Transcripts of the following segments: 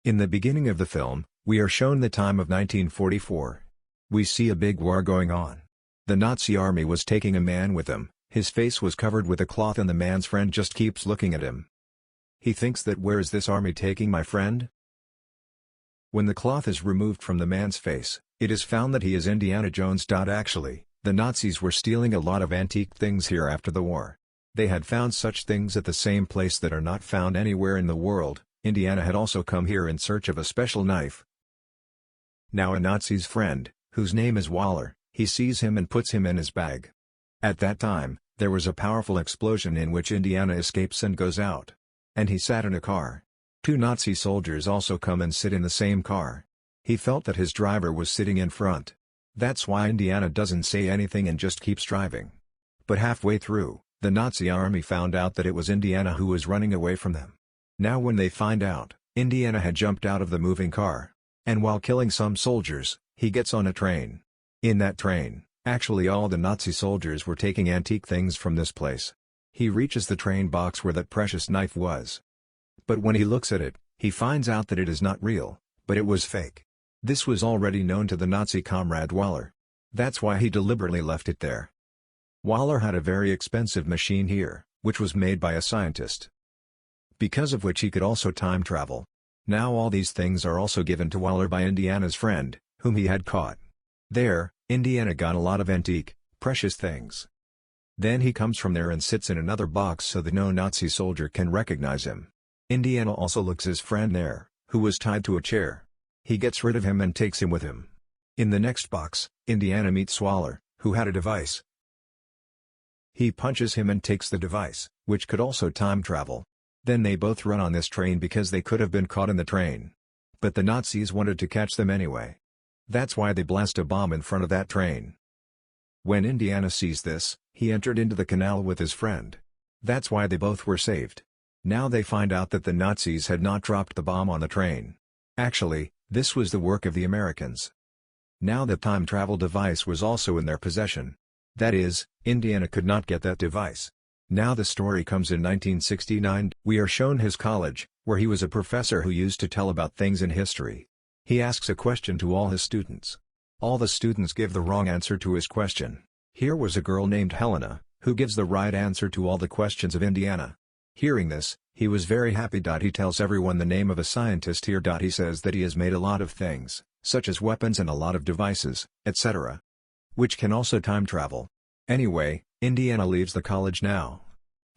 In the beginning of the film, we are shown the time of 1944. We see a big war going on. The Nazi army was taking a man with them, his face was covered with a cloth and the man's friend just keeps looking at him. He thinks that where is this army taking my friend? When the cloth is removed from the man's face, it is found that he is Indiana Jones. Actually, the Nazis were stealing a lot of antique things here after the war. They had found such things at the same place that are not found anywhere in the world. Indiana had also come here in search of a special knife. Now a Nazi's friend, whose name is Waller, he sees him and puts him in his bag. At that time, there was a powerful explosion in which Indiana escapes and goes out. And he sat in a car. Two Nazi soldiers also come and sit in the same car. He felt that his driver was sitting in front. That's why Indiana doesn't say anything and just keeps driving. But halfway through, the Nazi army found out that it was Indiana who was running away from them. Now when they find out, Indiana had jumped out of the moving car. And while killing some soldiers, he gets on a train. In that train, actually all the Nazi soldiers were taking antique things from this place. He reaches the train box where that precious knife was. But when he looks at it, he finds out that it is not real, but it was fake. This was already known to the Nazi comrade Waller. That's why he deliberately left it there. Waller had a very expensive machine here, which was made by a scientist, because of which he could also time travel. Now all these things are also given to Waller by Indiana's friend, whom he had caught. There, Indiana got a lot of antique, precious things. Then he comes from there and sits in another box so that no Nazi soldier can recognize him. Indiana also looks his friend there, who was tied to a chair. He gets rid of him and takes him with him. In the next box, Indiana meets Waller, who had a device. He punches him and takes the device, which could also time travel. Then they both run on this train because they could have been caught in the train. But the Nazis wanted to catch them anyway. That's why they blast a bomb in front of that train. When Indiana sees this, he entered into the canal with his friend. That's why they both were saved. Now they find out that the Nazis had not dropped the bomb on the train. Actually, this was the work of the Americans. Now the time travel device was also in their possession. That is, Indiana could not get that device. Now the story comes in 1969. We are shown his college, where he was a professor who used to tell about things in history. He asks a question to all his students. All the students give the wrong answer to his question. Here was a girl named Helena, who gives the right answer to all the questions of Indiana. Hearing this, he was very happy. He tells everyone the name of a scientist here. He says that he has made a lot of things, such as weapons and a lot of devices, etc., which can also time travel. Anyway, Indiana leaves the college now.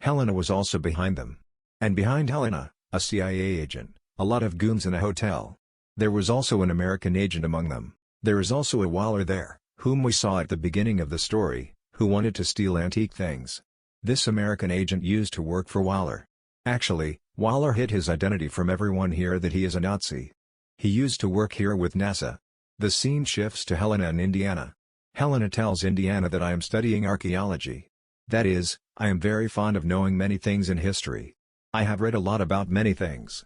Helena was also behind them. And behind Helena, a CIA agent, a lot of goons in a hotel. There was also an American agent among them. There is also a Waller there, whom we saw at the beginning of the story, who wanted to steal antique things. This American agent used to work for Waller. Actually, Waller hid his identity from everyone here that he is a Nazi. He used to work here with NASA. The scene shifts to Helena and Indiana. Helena tells Indiana that I am studying archaeology. That is, I am very fond of knowing many things in history. I have read a lot about many things.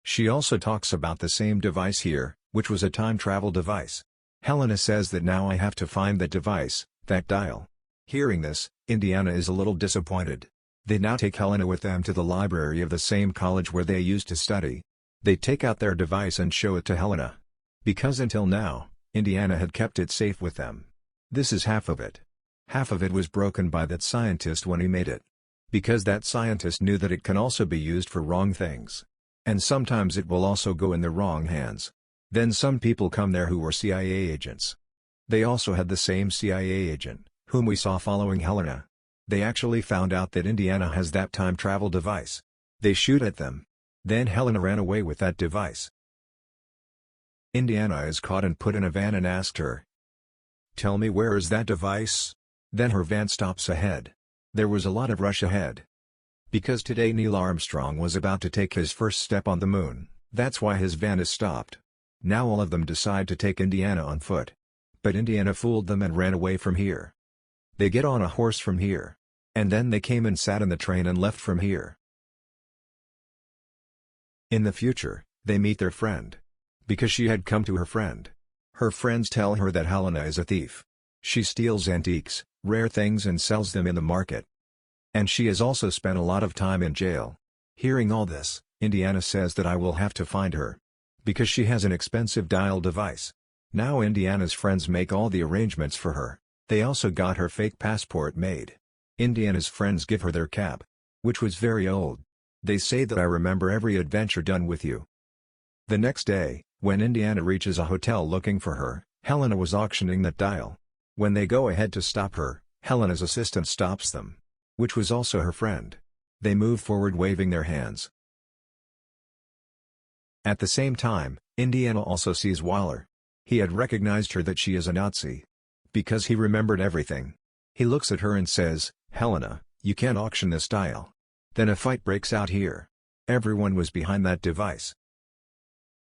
She also talks about the same device here, which was a time travel device. Helena says that now I have to find that device, that dial. Hearing this, Indiana is a little disappointed. They now take Helena with them to the library of the same college where they used to study. They take out their device and show it to Helena. Because until now, Indiana had kept it safe with them. This is half of it. Half of it was broken by that scientist when he made it. Because that scientist knew that it can also be used for wrong things. And sometimes it will also go in the wrong hands. Then some people come there who were CIA agents. They also had the same CIA agent, whom we saw following Helena. They actually found out that Indiana has that time travel device. They shoot at them. Then Helena ran away with that device. Indiana is caught and put in a van and asked her, "Tell me, where is that device?" Then her van stops ahead. There was a lot of rush ahead. Because today Neil Armstrong was about to take his first step on the moon, that's why his van is stopped. Now all of them decide to take Indiana on foot. But Indiana fooled them and ran away from here. They get on a horse from here. And then they came and sat in the train and left from here. In the future, they meet their friend. Because she had come to her friend. Her friends tell her that Helena is a thief. She steals antiques, rare things and sells them in the market. And she has also spent a lot of time in jail. Hearing all this, Indiana says that I will have to find her. because she has an expensive dial device. Now Indiana's friends make all the arrangements for her. They also got her fake passport made. Indiana's friends give her their cab, which was very old. They say that I remember every adventure done with you. The next day, when Indiana reaches a hotel looking for her, Helena was auctioning that dial. When they go ahead to stop her, Helena's assistant stops them, which was also her friend. They move forward waving their hands. At the same time, Indiana also sees Waller. He had recognized her that she is a Nazi. Because he remembered everything. He looks at her and says, "Helena, you can't auction this dial." Then a fight breaks out here. Everyone was behind that device.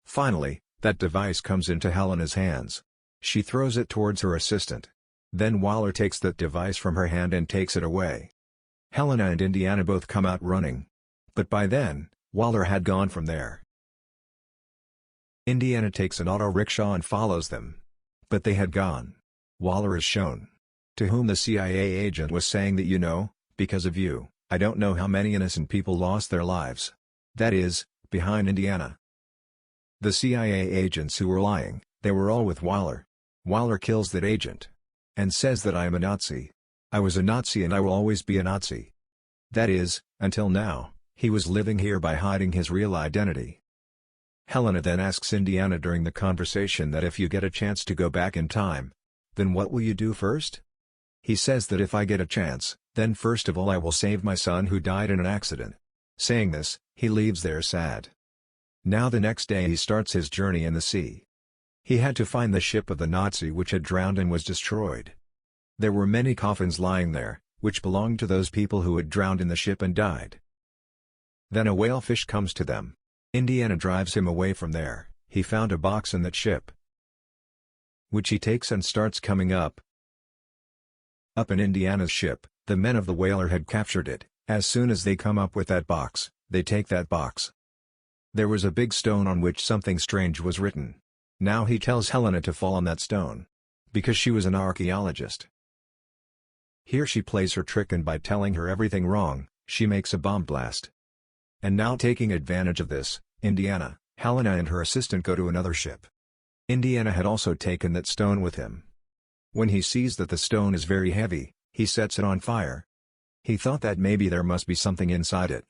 Finally, that device comes into Helena's hands. She throws it towards her assistant. Then Waller takes that device from her hand and takes it away. Helena and Indiana both come out running. But by then, Waller had gone from there. Indiana takes an auto rickshaw and follows them. But they had gone. Waller is shown. To whom the CIA agent was saying that because of you, I don't know how many innocent people lost their lives. That is, behind Indiana. The CIA agents who were lying, they were all with Waller. Waller kills that agent. And says that I am a Nazi. I was a Nazi and I will always be a Nazi. That is, until now, he was living here by hiding his real identity. Helena then asks Indiana during the conversation that if you get a chance to go back in time, then what will you do first? He says that if I get a chance, then first of all I will save my son who died in an accident. Saying this, he leaves there sad. Now the next day he starts his journey in the sea. He had to find the ship of the Nazi which had drowned and was destroyed. There were many coffins lying there, which belonged to those people who had drowned in the ship and died. Then a whalefish comes to them. Indiana drives him away from there. He found a box in that ship, which he takes and starts coming up. Up in Indiana's ship, the men of the whaler had captured it. As soon as they come up with that box, they take that box. There was a big stone on which something strange was written. Now he tells Helena to fall on that stone, because she was an archaeologist. Here she plays her trick, and by telling her everything wrong, she makes a bomb blast. And now, taking advantage of this, Indiana, Helena and her assistant go to another ship. Indiana had also taken that stone with him. When he sees that the stone is very heavy, he sets it on fire. He thought that maybe there must be something inside it.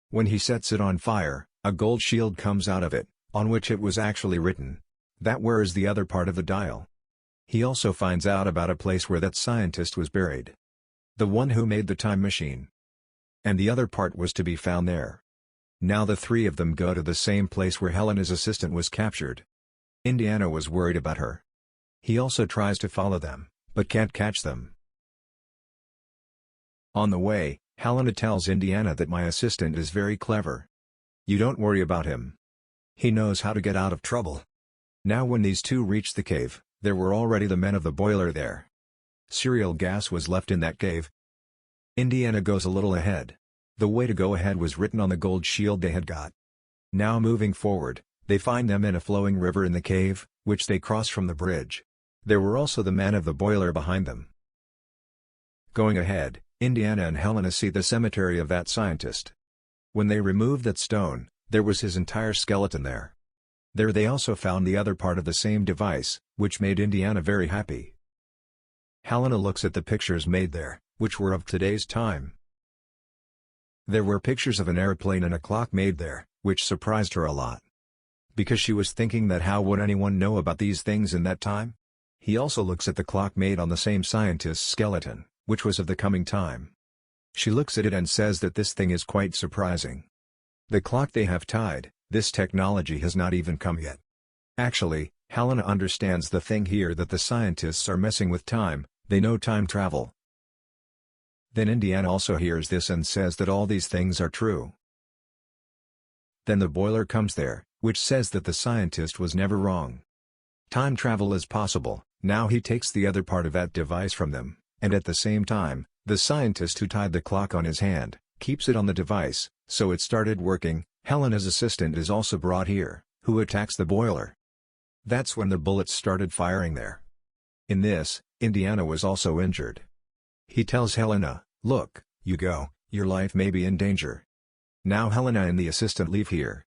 When he sets it on fire, a gold shield comes out of it, on which it was actually written, "That where is the other part of the dial?" He also finds out about a place where that scientist was buried. The one who made the time machine. And the other part was to be found there. Now the three of them go to the same place where Helena's assistant was captured. Indiana was worried about her. He also tries to follow them, but can't catch them. On the way, Helena tells Indiana that my assistant is very clever. You don't worry about him. He knows how to get out of trouble. Now when these two reached the cave, there were already the men of the boiler there. Cereal gas was left in that cave. Indiana goes a little ahead. The way to go ahead was written on the gold shield they had got. Now moving forward, they find them in a flowing river in the cave, which they cross from the bridge. There were also the men of the boiler behind them. Going ahead, Indiana and Helena see the cemetery of that scientist. When they removed that stone, there was his entire skeleton there. There they also found the other part of the same device, which made Indiana very happy. Helena looks at the pictures made there, which were of today's time. There were pictures of an airplane and a clock made there, which surprised her a lot. Because she was thinking that how would anyone know about these things in that time? He also looks at the clock made on the same scientist's skeleton, which was of the coming time. She looks at it and says that this thing is quite surprising. The clock they have tied, this technology has not even come yet. Actually, Helena understands the thing here, that the scientists are messing with time, they know time travel. Then Indiana also hears this and says that all these things are true. Then the boiler comes there, which says that the scientist was never wrong. Time travel is possible. Now he takes the other part of that device from them, and at the same time, the scientist who tied the clock on his hand, keeps it on the device, so it started working. Helena's assistant is also brought here, who attacks the boiler. That's when the bullets started firing there. In this, Indiana was also injured. He tells Helena, "Look, you go, your life may be in danger." Now Helena and the assistant leave here.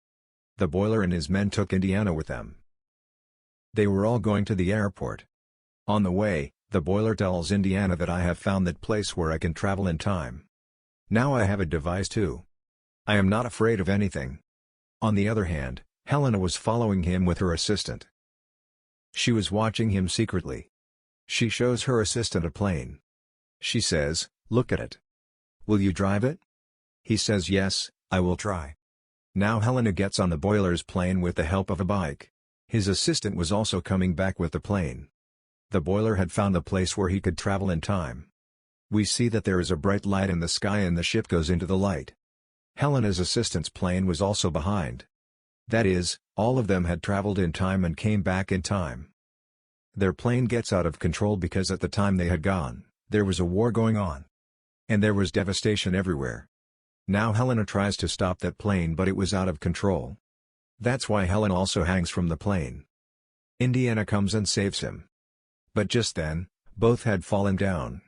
The boiler and his men took Indiana with them. They were all going to the airport. On the way, the boiler tells Indiana that I have found that place where I can travel in time. Now I have a device too. I am not afraid of anything. On the other hand, Helena was following him with her assistant. She was watching him secretly. She shows her assistant a plane. She says, "Look at it. Will you drive it?" He says, "Yes, I will try." Now Helena gets on the boiler's plane with the help of a bike. His assistant was also coming back with the plane. The boiler had found a place where he could travel in time. We see that there is a bright light in the sky and the ship goes into the light. Helena's assistant's plane was also behind. That is, all of them had traveled in time and came back in time. Their plane gets out of control because at the time they had gone, there was a war going on. And there was devastation everywhere. Now Helena tries to stop that plane but it was out of control. That's why Helena also hangs from the plane. Indiana comes and saves him. But just then, both had fallen down.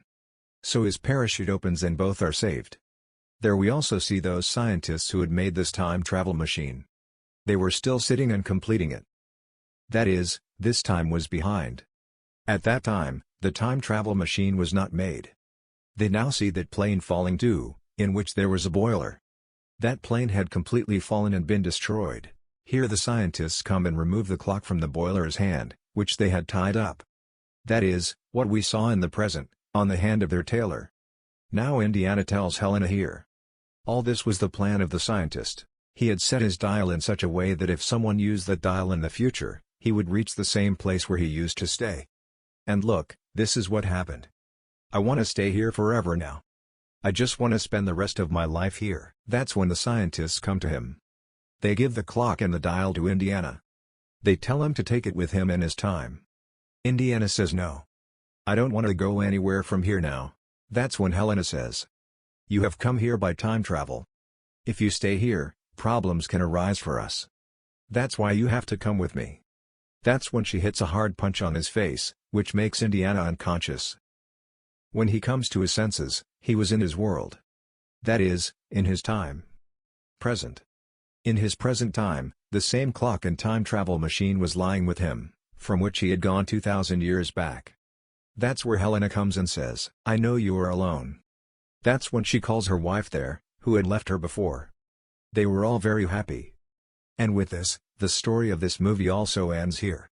So his parachute opens and both are saved. There we also see those scientists who had made this time travel machine. They were still sitting and completing it. That is, this time was behind. At that time, the time travel machine was not made. They now see that plane falling too, in which there was a boiler. That plane had completely fallen and been destroyed. Here the scientists come and remove the clock from the boiler's hand, which they had tied up. That is, what we saw in the present, on the hand of their tailor. Now Indiana tells Helena here. All this was the plan of the scientist. He had set his dial in such a way that if someone used that dial in the future, he would reach the same place where he used to stay. And look, this is what happened. I want to stay here forever now. I just want to spend the rest of my life here. That's when the scientists come to him. They give the clock and the dial to Indiana. They tell him to take it with him in his time. Indiana says no. I don't want to go anywhere from here now. That's when Helena says. You have come here by time travel. If you stay here, problems can arise for us. That's why you have to come with me. That's when she hits a hard punch on his face, which makes Indiana unconscious. When he comes to his senses, he was in his world. That is, in his time. Present. In his present time, the same clock and time travel machine was lying with him, from which he had gone 2,000 years back. That's where Helena comes and says, I know you are alone. That's when she calls her wife there, who had left her before. They were all very happy. And with this, the story of this movie also ends here.